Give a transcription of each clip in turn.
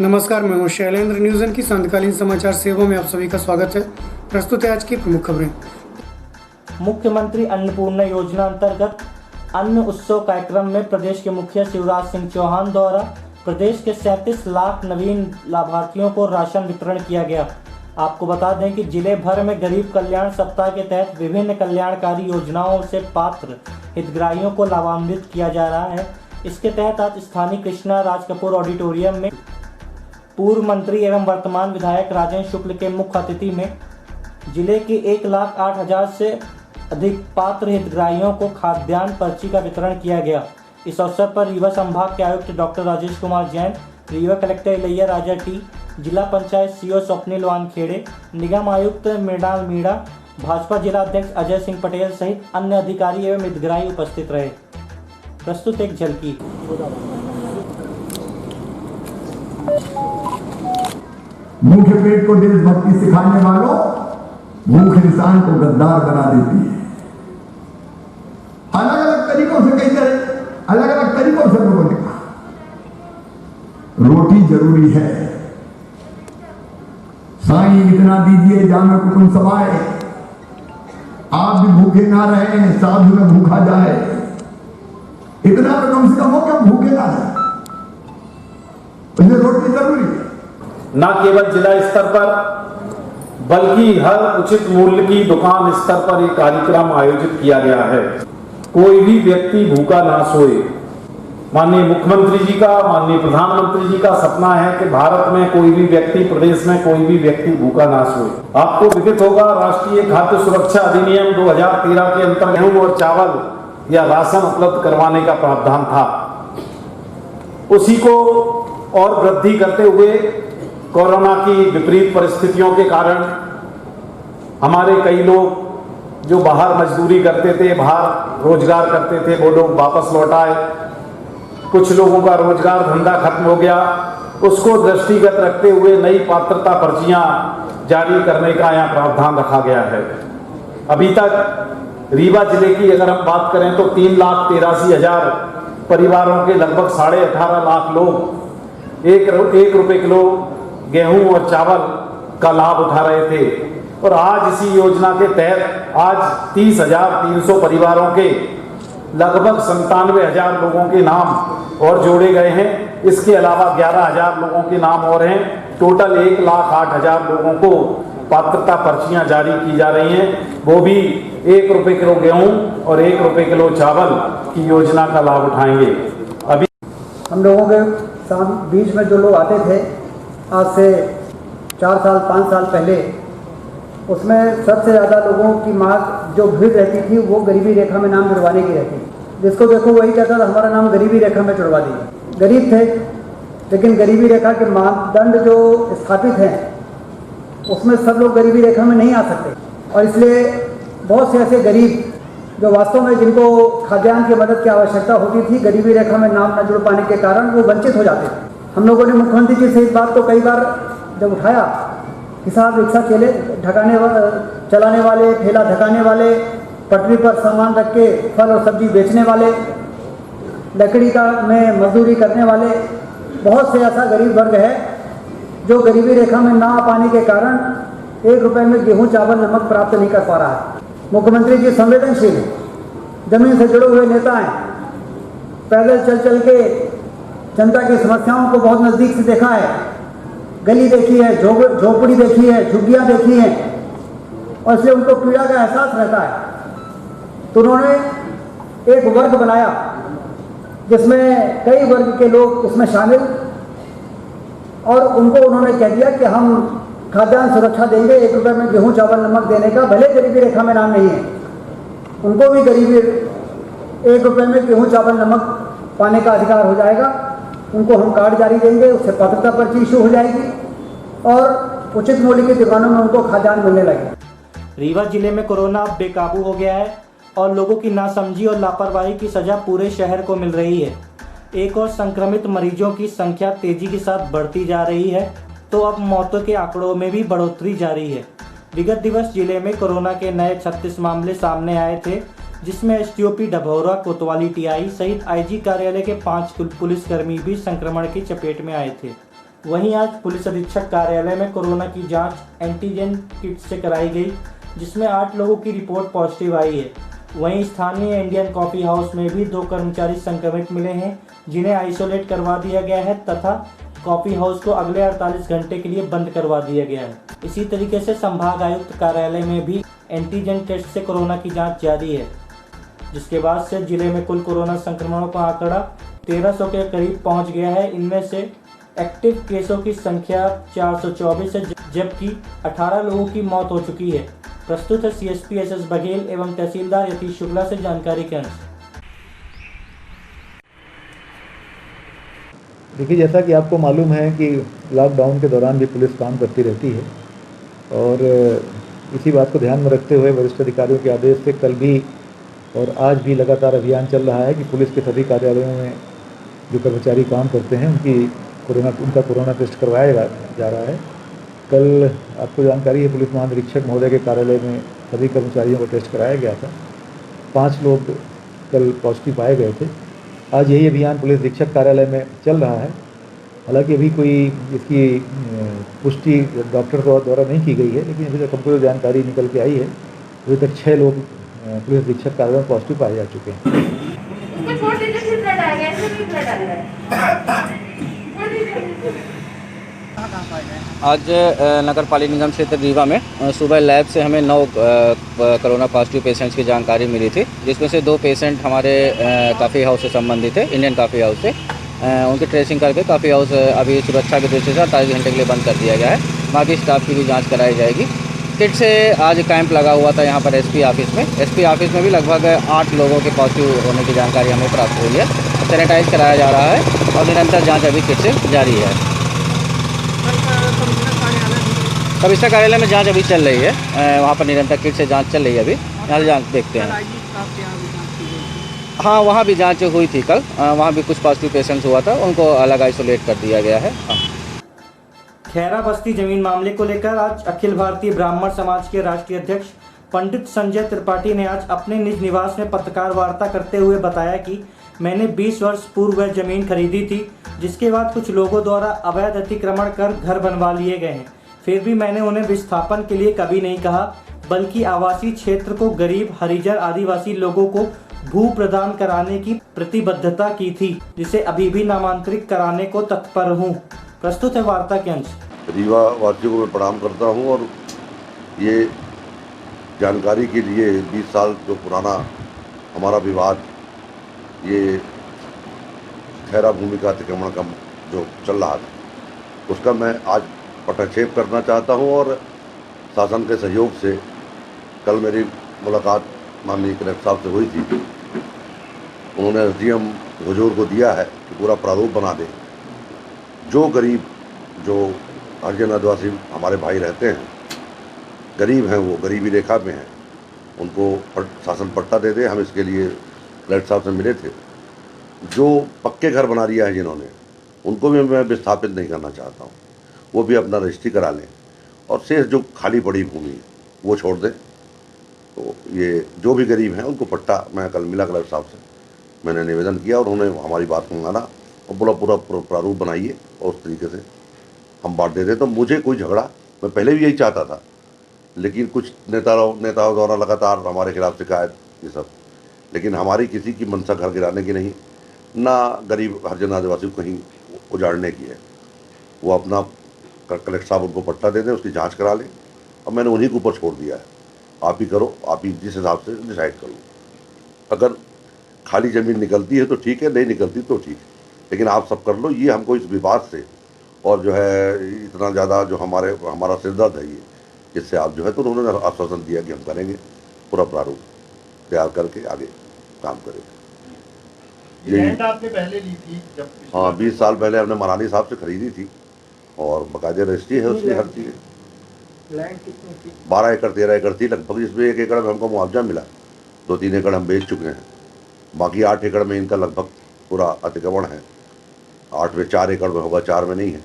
नमस्कार, मैं हूं शैलेंद्र। न्यूज़ की सांध्यकालीन समाचार सेवा में आप सभी का स्वागत है। प्रस्तुत है आज की प्रमुख खबरें। मुख्यमंत्री अन्नपूर्णा योजना अंतर्गत अन्न उत्सव कार्यक्रम में प्रदेश के मुखिया शिवराज सिंह चौहान द्वारा प्रदेश के 37 लाख नवीन लाभार्थियों को राशन वितरण किया गया। आपको बता दें कि जिले भर में गरीब कल्याण सप्ताह के तहत विभिन्न कल्याणकारी योजनाओं से पात्र हितग्राहियों को लाभान्वित किया जा रहा है। इसके तहत आज स्थानीय कृष्णा राज कपूर ऑडिटोरियम में पूर्व मंत्री एवं वर्तमान विधायक राजेंद्र शुक्ल के मुख्य अतिथि में जिले के 1,08,000 से अधिक पात्र हितग्राहियों को खाद्यान्न पर्ची का वितरण किया गया। इस अवसर पर रीवा संभाग के आयुक्त doctor Rajesh Kumar Jain, Rewa collector Ilaiya Raja T, जिला पंचायत सीओ स्वप्निल वानखेड़े, निगम आयुक्त मृणाल मीणा, भाजपा जिला अध्यक्ष अजय सिंह पटेल सहित अन्य अधिकारी एवं हितग्राही उपस्थित रहे। प्रस्तुत एक झलकी। भूखे पेट को देशभक्ति सिखाने वालों भूख इंसान को गद्दार बना देती है। अलग अलग तरीकों से कई तरह अलग अलग तरीकों से लोगों ने कहा रोटी जरूरी है, साईं इतना दीजिए जामे कुटुंब समाए, आप भी भूखे ना रहे, साधु में भूखा जाए, इतना तो कम से कम हो कि भूखे ना रहे, इसलिए रोटी जरूरी है। न केवल जिला स्तर पर बल्कि हर उचित मूल्य की दुकान स्तर पर एक कार्यक्रम आयोजित किया गया है। कोई भी व्यक्ति भूखा ना सोए। माननीय मुख्यमंत्री जी का, माननीय प्रधानमंत्री जी का सपना है कि भारत में कोई भी व्यक्ति, प्रदेश में कोई भी व्यक्ति भूखा ना सोए। आपको विदित होगा, राष्ट्रीय खाद्य सुरक्षा अधिनियम 2013 के अंतर्गत गेहूं और चावल या राशन उपलब्ध करवाने का प्रावधान था। उसी को और वृद्धि करते हुए कोरोना की विपरीत परिस्थितियों के कारण हमारे कई लोग जो बाहर मजदूरी करते थे, बाहर रोजगार करते थे, वो लोग वापस लौट आए। कुछ लोगों का रोजगार धंधा खत्म हो गया। उसको दृष्टिगत रखते हुए नई पात्रता पर्चियां जारी करने का यहाँ प्रावधान रखा गया है। अभी तक रीवा जिले की अगर हम बात करें तो 3,83,000 परिवारों के लगभग 18.5 लाख लोग 1 रुपए किलो गेहूं और चावल का लाभ उठा रहे थे। और आज इसी योजना के तहत आज 30,300 परिवारों के लगभग 97,000 लोगों के नाम और जोड़े गए हैं। इसके अलावा 11,000 लोगों के नाम और हैं। टोटल 1,08,000 लोगों को पात्रता पर्चियां जारी की जा रही हैं। वो भी 1 रुपए किलो गेहूं और 1 रुपए किलो चावल की योजना का लाभ उठाएंगे। अभी हम लोगों के बीच में जो लोग आते थे आज से 4 साल 5 साल पहले, उसमें सबसे ज़्यादा लोगों की मांग जो भीड़ रहती थी वो गरीबी रेखा में नाम जुड़वाने की रहती। जिसको देखो वही कहता था हमारा नाम गरीबी रेखा में जुड़वा दीजिए। गरीब थे, लेकिन गरीबी रेखा के मानदंड जो स्थापित हैं उसमें सब लोग गरीबी रेखा में नहीं आ सकते। और इसलिए बहुत से ऐसे गरीब जो वास्तव में जिनको खाद्यान्न की मदद की आवश्यकता होती थी, गरीबी रेखा में नाम न जुड़ पाने के कारण वो वंचित हो जाते थे। हम लोगों ने मुख्यमंत्री जी से इस बात को कई बार जब उठाया कि साहब रिक्शा चलाने वाले, ठेला ढकाने वाले, पटरी पर सामान रख के फल और सब्जी बेचने वाले, लकड़ी का में मजदूरी करने वाले, बहुत से ऐसा गरीब वर्ग है जो गरीबी रेखा में ना आ पाने के कारण 1 रुपए में गेहूं चावल नमक प्राप्त नहीं कर पा रहा है। मुख्यमंत्री जी संवेदनशील हैं, जमीन से जुड़े हुए नेता हैं, पैदल चल चल के जनता की समस्याओं को बहुत नज़दीक से देखा है, गली देखी है, झोपड़ी देखी है, झुग्गियाँ देखी हैं, और इसलिए उनको पीड़ा का एहसास रहता है। तो उन्होंने एक वर्ग बनाया जिसमें कई वर्ग के लोग उसमें शामिल, और उनको उन्होंने कह दिया कि हम खाद्यान्न सुरक्षा देंगे, 1 रुपए में गेहूं चावल नमक देने का, भले गरीबी रेखा में नाम नहीं है, उनको भी गरीबी 1 रुपए में गेहूं चावल नमक पाने का अधिकार हो जाएगा। उनको हम कार्ड जारी देंगे, उससे पात्रता पर्ची इशू हो जाएगी और उचित मूल्य की दुकानों में उनको खाद्यान्न मिलने लगेगा। रीवा जिले में कोरोना अब बेकाबू हो गया है और लोगों की नासमझी और लापरवाही की सजा पूरे शहर को मिल रही है। एक और संक्रमित मरीजों की संख्या तेजी के साथ बढ़ती जा रही है, तो अब मौतों के आंकड़ों में भी बढ़ोतरी जारी है। विगत दिवस जिले में कोरोना के नए 36 मामले सामने आए थे, जिसमें एसटीओपी डभौरा, कोतवाली टीआई सहित आईजी कार्यालय के 5 पुलिसकर्मी भी संक्रमण की चपेट में आए थे। वहीं आज पुलिस अधीक्षक कार्यालय में कोरोना की जांच एंटीजन किट से कराई गई, जिसमें 8 लोगों की रिपोर्ट पॉजिटिव आई है। वहीं स्थानीय इंडियन कॉफी हाउस में भी 2 कर्मचारी संक्रमित मिले हैं, जिन्हें आइसोलेट करवा दिया गया है तथा कॉफी हाउस को अगले 48 घंटे के लिए बंद करवा दिया गया है। इसी तरीके से संभाग आयुक्त कार्यालय में भी एंटीजन टेस्ट से कोरोना की जांच जारी है, जिसके बाद से जिले में कुल कोरोना संक्रमणों का आंकड़ा 1300 के करीब पहुंच गया है। इनमें से एक्टिव केसों की संख्या 424 है, जबकि 18 लोगों की मौत हो चुकी है। प्रस्तुत है CSP SS बघेल एवं तहसीलदार यतीश शुक्ला से जानकारी के अंश। देखिए, जैसा कि आपको मालूम है कि लॉकडाउन के दौरान भी पुलिस काम करती रहती है और इसी बात को ध्यान में रखते हुए वरिष्ठ अधिकारियों के आदेश से कल भी और आज भी लगातार अभियान चल रहा है कि पुलिस के सभी कार्यालयों में जो कर्मचारी काम करते हैं उनका कोरोना टेस्ट करवाया जा रहा है। कल आपको जानकारी है, पुलिस महानिरीक्षक महोदय के कार्यालय में सभी कर्मचारियों को टेस्ट कराया गया था। 5 लोग कल पॉजिटिव पाए गए थे। आज यही अभियान पुलिस अधीक्षक कार्यालय में चल रहा है। हालांकि अभी कोई इसकी पुष्टि डॉक्टर द्वारा नहीं की गई है, लेकिन अभी तक हमको जो जानकारी निकल के आई है, अभी तक 6 लोग पुलिस अधीक्षक कार्यालय में पॉजिटिव पाए जा चुके हैं। उसको छोड़ दीजिए, फिर ब्लड आ गया, इसमें भी ब्लड आ रहा है। छोड़ दीजिए। आज नगर पालिका निगम क्षेत्र रीवा में सुबह लैब से हमें 9 कोरोना पॉजिटिव पेशेंट्स की जानकारी मिली थी, जिसमें से 2 पेशेंट हमारे कॉफ़ी हाउस से संबंधित थे, इंडियन कॉफ़ी हाउस से। उनकी ट्रेसिंग करके कॉफ़ी हाउस अभी सुरक्षा की दृष्टि से 48 घंटे के लिए बंद कर दिया गया है। बाकी स्टाफ की भी जाँच कराई जाएगी। किट से आज कैंप लगा हुआ था यहाँ पर SP ऑफिस में। SP ऑफिस में भी लगभग 8 लोगों के पॉजिटिव होने की जानकारी हमें प्राप्त हुई है। सैनिटाइज कराया जा रहा है और निरंतर जाँच अभी किट से जारी है। कमिश्नर कार्यालय में जांच अभी चल रही है, वहाँ पर निरंतर किट से जांच चल रही है। अभी यहाँ जांच देखते हैं। हाँ, वहाँ भी जांच हुई थी कल, वहाँ भी कुछ पॉजिटिव पेशेंट्स हुआ था, उनको अलग आइसोलेट कर दिया गया है। खैरा बस्ती जमीन मामले को लेकर आज अखिल भारतीय ब्राह्मण समाज के राष्ट्रीय अध्यक्ष पंडित संजय त्रिपाठी ने आज अपने निज निवास में पत्रकार वार्ता करते हुए बताया कि मैंने 20 वर्ष पूर्व वह जमीन खरीदी थी, जिसके बाद कुछ लोगों द्वारा अवैध अतिक्रमण कर घर बनवा लिए गए हैं। फिर भी मैंने उन्हें विस्थापन के लिए कभी नहीं कहा, बल्कि आवासीय क्षेत्र को गरीब, हरिजन, आदिवासी लोगों को भू प्रदान कराने की प्रतिबद्धता की थी, जिसे अभी भी नामांतरित कराने को तत्पर हूँ। प्रस्तुत है वार्ता के अंश। रीवा वासियों को मैं प्रणाम करता हूँ और ये जानकारी के लिए 20 साल जो पुराना हमारा विवाद, ये खैरा भूमि का अतिक्रमण का जो चल रहा था, उसका मैं आज पटाक्षेप करना चाहता हूं। और शासन के सहयोग से कल मेरी मुलाकात माननीय कलेक्टर साहब से हुई थी। उन्होंने SDM हुजूर को दिया है कि पूरा प्रारूप बना दे। जो गरीब, जो हरिजन आदिवासी हमारे भाई रहते हैं, गरीब हैं, वो गरीबी रेखा में हैं, उनको शासन पट्टा दे दे। हम इसके लिए कलेक्टर साहब से मिले थे। जो पक्के घर बना लिया है जिन्होंने, उनको भी मैं विस्थापित नहीं करना चाहता हूँ। वो भी अपना रजिस्ट्री करा लें और शेष जो खाली पड़ी भूमि वो छोड़ दें। तो ये जो भी गरीब हैं उनको पट्टा, मैं कल मिला कलेक्टर साहब से, मैंने निवेदन किया और उन्होंने हमारी बात को माना और पूरा प्रारूप बनाइए और उस तरीके से हम बांट देते। तो मुझे कोई झगड़ा, मैं पहले भी यही चाहता था, लेकिन कुछ नेताओं द्वारा लगातार हमारे खिलाफ शिकायत, ये सब। लेकिन हमारी किसी की मंशा घर गिराने की नहीं, ना गरीब हरिजन आदिवासी को कहीं उजाड़ने की है। वो अपना कलेक्टर साहब उनको पट्टा दे दें, उसकी जांच करा लें और मैंने उन्हीं के ऊपर छोड़ दिया है। आप ही करो, आप ही जिस हिसाब से डिसाइड करो। अगर खाली ज़मीन निकलती है तो ठीक है, नहीं निकलती तो ठीक है, लेकिन आप सब कर लो। ये हमको इस विवाद से और जो है इतना ज़्यादा जो हमारा सिरदर्द है, ये इससे आप जो है, तो उन्होंने आश्वासन दिया कि हम करेंगे, पूरा प्रारूप तैयार करके आगे काम करेंगे। यही आपने पहले ली थी जब? हाँ, 20 साल पहले हमने मरानी साहब से खरीदी थी और बाकायदे रजिस्ट्री है उसकी, हर चीज़। लैंड कितनी थी? 12 एकड़ 13 एकड़ थी लगभग, जिसमें 1 एकड़ में हमको मुआवजा मिला। 2-3 एकड़ हम बेच चुके हैं, बाकी 8 एकड़ में इनका लगभग पूरा अतिक्रमण है। 8 में 4 एकड़ में होगा, 4 में नहीं है।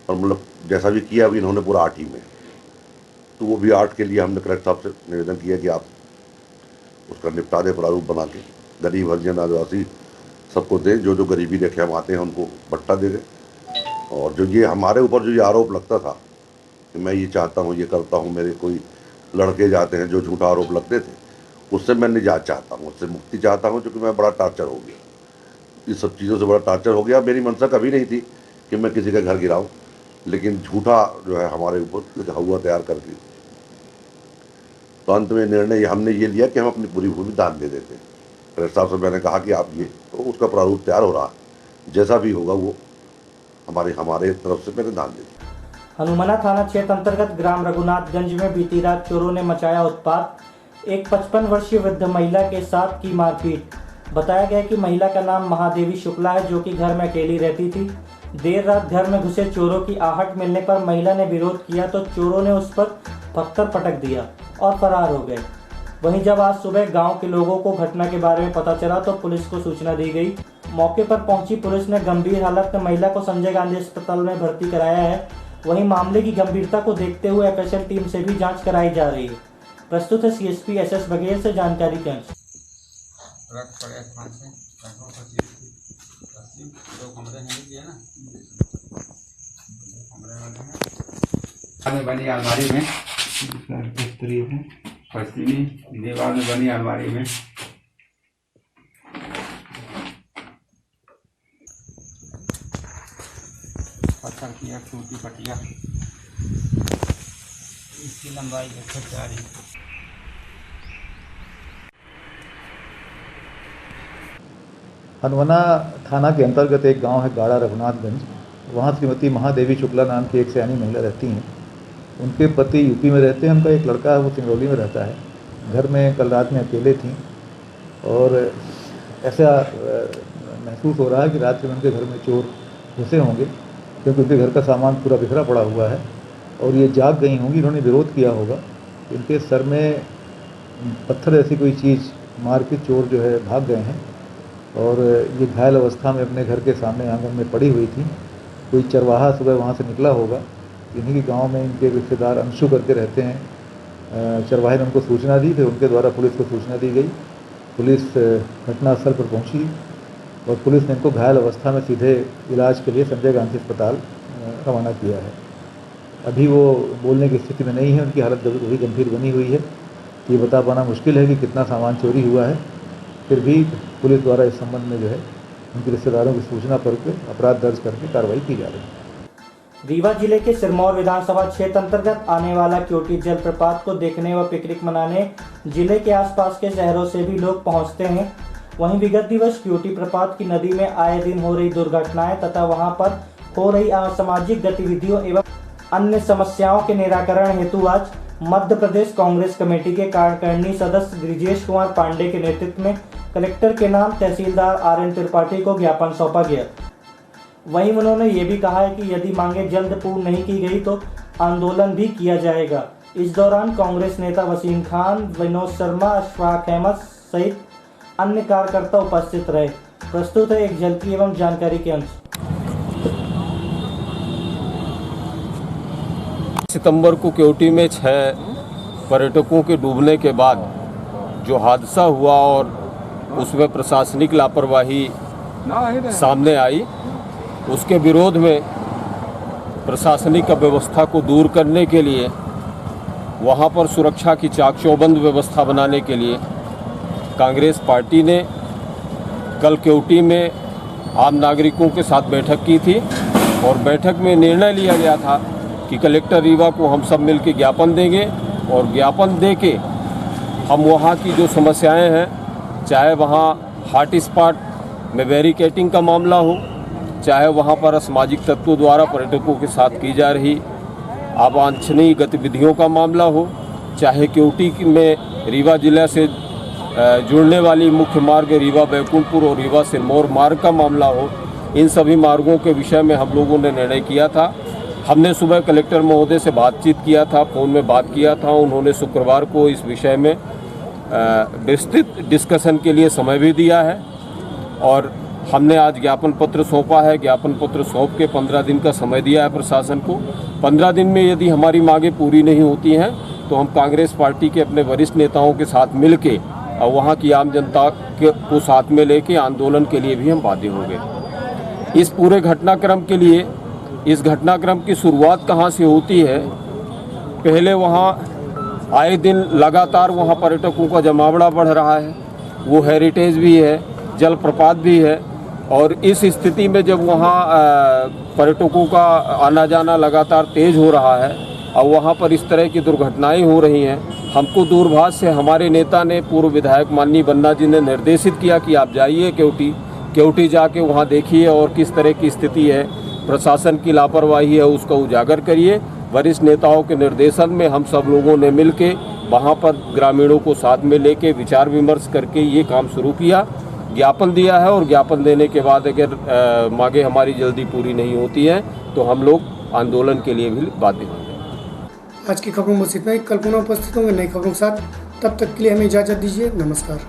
और मतलब जैसा भी किया अभी इन्होंने पूरा 8 ही में, तो वो भी 8 के लिए हमने कलेक्टर साहब से निवेदन किया कि आप उसका निपटा दें, प्रारूप बना के गरीब हरिजन आदिवासी सबको दें। जो गरीबी रेखा हम आते हैं उनको पट्टा दे दें। और जो ये हमारे ऊपर जो ये आरोप लगता था कि मैं ये चाहता हूँ, ये करता हूँ, मेरे कोई लड़के जाते हैं जो झूठा आरोप लगते थे, उससे मैं निजात चाहता हूँ, उससे मुक्ति चाहता हूँ, क्योंकि मैं बड़ा टार्चर हो गया, इस सब चीज़ों से बड़ा टार्चर हो गया। मेरी मंशा कभी नहीं थी कि मैं किसी का घर गिराऊँ, लेकिन झूठा जो है हमारे ऊपर हुआ तैयार करके, तो अंत में निर्णय हमने ये लिया कि हम अपनी पूरी भूमि दान दे देते हैं। कलेक्टर साहब से मैंने कहा कि आप ये, तो उसका प्रारूप तैयार हो रहा, जैसा भी होगा वो हमारे तरफ से मैंने दान दे दिया। हनुमाना थाना क्षेत्र अंतर्गत ग्राम रघुनाथगंज में बीती रात चोरों ने मचाया उत्पात। एक 55 वर्षीय वृद्ध महिला के साथ की मारपीट। बताया गया कि महिला का नाम महादेवी शुक्ला है, जो कि घर में अकेली रहती थी। देर रात घर में घुसे चोरों की आहट मिलने पर महिला ने विरोध किया तो चोरों ने उस पर पत्थर पटक दिया और फरार हो गए। वहीं जब आज सुबह गांव के लोगों को घटना के बारे में पता चला तो पुलिस को सूचना दी गई। मौके पर पहुंची पुलिस ने गंभीर हालत में महिला को संजय गांधी अस्पताल में भर्ती कराया है। वहीं मामले की गंभीरता को देखते हुए एफएसएल टीम से भी जांच कराई जा रही है। प्रस्तुत है सीएसपी एसएस बघेल से जानकारी के अंश। बनी अलमारी में पश्चिमी दीवार में बनी अलमारी में पत्थर की एक छोटी पटिया, इसकी लंबाई 104 इंच। हनुमाना थाना के अंतर्गत एक गांव है गाड़ा रघुनाथगंज। वहाँ श्रीमती महादेवी शुक्ला नाम की एक सयानी महिला रहती हैं। उनके पति यूपी में रहते हैं, उनका एक लड़का है वो सिंगरौली में रहता है। घर में कल रात में अकेले थीं और ऐसा महसूस हो रहा है कि रात में उनके घर में चोर घुसे होंगे, क्योंकि उनके घर का सामान पूरा बिखरा पड़ा हुआ है और ये जाग गई होंगी। इन्होंने विरोध किया होगा। इनके सर में पत्थर ऐसी कोई चीज़ मार के चोर जो है भाग गए हैं और ये घायल अवस्था में अपने घर के सामने आंगन में पड़ी हुई थी। कोई चरवाहा सुबह वहाँ से निकला होगा। इन्हीं के गांव में इनके रिश्तेदार अंशु करके रहते हैं। चरवाहे ने उनको सूचना दी, फिर उनके द्वारा पुलिस को सूचना दी गई। पुलिस घटनास्थल पर पहुंची और पुलिस ने इनको घायल अवस्था में सीधे इलाज के लिए संजय गांधी अस्पताल रवाना किया है। अभी वो बोलने की स्थिति में नहीं है, उनकी हालत वही गंभीर बनी हुई है। ये बता पाना मुश्किल है कि कितना सामान चोरी हुआ है। फिर भी पुलिस द्वारा इस संबंध में जो है उनके रिश्तेदारों की सूचना पर अपराध दर्ज करके कार्रवाई की जा रही है। रीवा जिले के सिरमौर विधानसभा क्षेत्र अंतर्गत आने वाला क्योटी जलप्रपात को देखने व पिकनिक मनाने जिले के आसपास के शहरों से भी लोग पहुंचते हैं। वहीं विगत दिवस क्योटी प्रपात की नदी में आए दिन हो रही दुर्घटनाएं तथा वहां पर हो रही असामाजिक गतिविधियों एवं अन्य समस्याओं के निराकरण हेतु आज मध्य प्रदेश कांग्रेस कमेटी के कार्यकारिणी सदस्य ब्रिजेश कुमार पांडे के नेतृत्व में कलेक्टर के नाम तहसीलदार आर.एन. त्रिपाठी को ज्ञापन सौंपा गया। वहीं उन्होंने ये भी कहा है कि यदि मांगे जल्द पूर्ण नहीं की गई तो आंदोलन भी किया जाएगा। इस दौरान कांग्रेस नेता वसीम खान, विनोद शर्मा, अशफाक अहमद सहित अन्य कार्यकर्ता उपस्थित रहे। प्रस्तुत है एक झलकी एवं जानकारी के अंश। सितंबर को क्योटी में 6 पर्यटकों के डूबने के बाद जो हादसा हुआ और उसमें प्रशासनिक लापरवाही सामने आई, उसके विरोध में प्रशासनिक अव्यवस्था को दूर करने के लिए वहां पर सुरक्षा की चाक चौबंद व्यवस्था बनाने के लिए कांग्रेस पार्टी ने कल क्योटी में आम नागरिकों के साथ बैठक की थी और बैठक में निर्णय लिया गया था कि कलेक्टर रीवा को हम सब मिलकर ज्ञापन देंगे और ज्ञापन दे के हम वहाँ की जो समस्याएं हैं, चाहे वहाँ हॉट स्पॉट में बैरिकेटिंग का मामला हो, चाहे वहाँ पर असामाजिक तत्वों द्वारा पर्यटकों के साथ की जा रही अवांछनीय गतिविधियों का मामला हो, चाहे क्योटी में रीवा जिला से जुड़ने वाली मुख्य मार्ग रीवा बैकुंठपुर और रीवा सिरमौर मार्ग का मामला हो, इन सभी मार्गों के विषय में हम लोगों ने निर्णय किया था। हमने सुबह कलेक्टर महोदय से बातचीत किया था, फ़ोन में बात किया था। उन्होंने शुक्रवार को इस विषय में विस्तृत डिस्कशन के लिए समय भी दिया है और हमने आज ज्ञापन पत्र सौंपा है। ज्ञापन पत्र सौंप के 15 दिन का समय दिया है प्रशासन को। 15 दिन में यदि हमारी मांगें पूरी नहीं होती हैं तो हम कांग्रेस पार्टी के अपने वरिष्ठ नेताओं के साथ मिलके और वहाँ की आम जनता को साथ में लेके आंदोलन के लिए भी हम बाध्य होंगे। इस पूरे घटनाक्रम के लिए इस घटनाक्रम की शुरुआत कहाँ से होती है? पहले वहाँ आए दिन लगातार वहाँ पर्यटकों का जमावड़ा बढ़ रहा है, वो हेरिटेज भी है, जलप्रपात भी है, और इस स्थिति में जब वहाँ पर्यटकों का आना जाना लगातार तेज़ हो रहा है और वहाँ पर इस तरह की दुर्घटनाएं हो रही हैं, हमको दूरभाष से हमारे नेता ने, पूर्व विधायक माननीय बन्ना जी ने निर्देशित किया कि आप जाइए केवटी जाके वहाँ देखिए और किस तरह की स्थिति है, प्रशासन की लापरवाही है उसका उजागर करिए। वरिष्ठ नेताओं के निर्देशन में हम सब लोगों ने मिलके वहाँ पर ग्रामीणों को साथ में लेके विचार विमर्श करके ये काम शुरू किया, ज्ञापन दिया है, और ज्ञापन देने के बाद अगर मांगे हमारी जल्दी पूरी नहीं होती हैं तो हम लोग आंदोलन के लिए भी बाध्य होंगे। आज की खबरों में बस इतना ही। कल पुनः उपस्थित होंगे नई खबरों के साथ। तब तक के लिए हमें इजाज़त दीजिए। नमस्कार।